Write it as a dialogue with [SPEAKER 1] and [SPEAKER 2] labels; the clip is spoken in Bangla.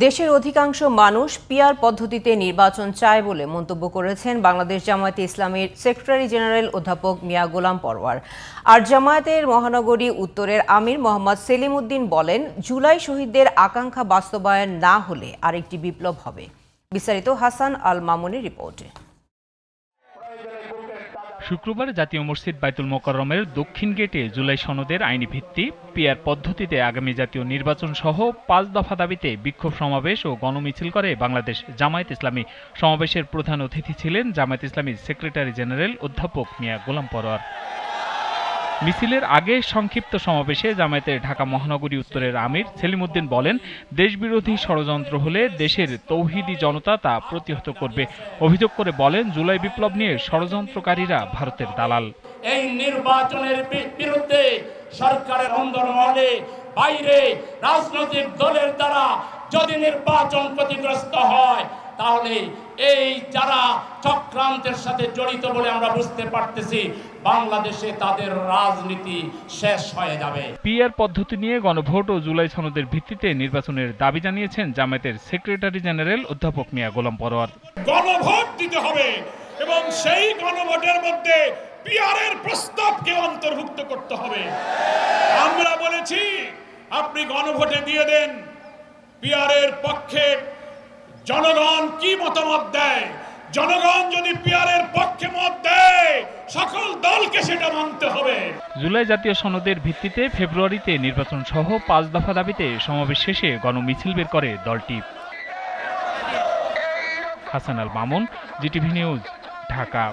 [SPEAKER 1] দেশের অধিকাংশ মানুষ পিআর পদ্ধতিতে নির্বাচন চায় বলে মন্তব্য করেছেন বাংলাদেশ জামায়াতে ইসলামীর সেক্রেটারি জেনারেল অধ্যাপক মিয়া গোলাম পরোয়ার। আর জামায়াতের মহানগরী উত্তরের আমির মোহাম্মদ সেলিম উদ্দিন বলেন, জুলাই শহীদদের আকাঙ্ক্ষা বাস্তবায়ন না হলে আরেকটি বিপ্লব হবে। বিস্তারিত হাসান আল মামুনের রিপোর্টে।
[SPEAKER 2] শুক্রবার জাতীয় মসজিদ বাইতুল মোকাররমের দক্ষিণ গেটে জুলাই সনদের আইনি ভিত্তি, পিআর পদ্ধতিতে আগামী জাতীয় নির্বাচন সহ 5 দফা দাবিতে বিক্ষোভ সমাবেশ ও গণমিছিল করে বাংলাদেশ জামায়াত ইসলামী। সমাবেশের প্রধান অতিথি ছিলেন জামায়াত ইসলামীর সেক্রেটারি জেনারেল অধ্যাপক মিয়া গোলাম পরোয়ার। মিছিলের আগে সংক্ষিপ্ত সমাবেশে জামায়াতের ঢাকা মহানগরী উত্তরের আমির সেলিম উদ্দিন বলেন, দেশবিরোধী ষড়যন্ত্র হলে দেশের তৌহিদি জনতা তা প্রতিহত করবে। অভিযোগ করে বলেন, জুলাই বিপ্লব নিয়ে ষড়যন্ত্রকারীরা ভারতের দালাল।
[SPEAKER 3] এই নির্বাচনের বিরুদ্ধে সরকারের অন্দরমহলে বাইরে রাজনৈতিক দলের দ্বারা যদি নির্বাচন ক্ষতিগ্রস্ত হয়, তাহলে এই যারা চক্রান্তের সাথে জড়িত বলে আমরা বুঝতে পারতেছি, বাংলাদেশে তাদের রাজনীতি শেষ হয়ে যাবে।
[SPEAKER 2] পিআর পদ্ধতি নিয়ে গণভোট ও জুলাই সনদের ভিত্তিতে নির্বাচনের দাবি জানিয়েছেন জামায়াতের সেক্রেটারি জেনারেল অধ্যাপক মিয়া গোলাম পরোয়ার।
[SPEAKER 4] গণভোট দিতে হবে এবং সেই গণভোটের মধ্যে পিআরের প্রস্তাবকে অন্তর্ভুক্ত করতে হবে। আমরা বলেছি, আপনি গণভোটে দিয়ে দেন পিআরের পক্ষে জনগণ কি মতামত দেয়। জনগণ যদি পিআরের পক্ষে মত দেয়, সকল দলকে সেটা মানতে হবে।
[SPEAKER 2] জুলাই জাতীয় সনদের ভিত্তিতে ফেব্রুয়ারিতে নির্বাচন সহ 5 দফা দাবিতে সমাবেশ শেষে গণমিছিল বের করে দলটি। Hasan Al Mamun, GTV news, Dhaka.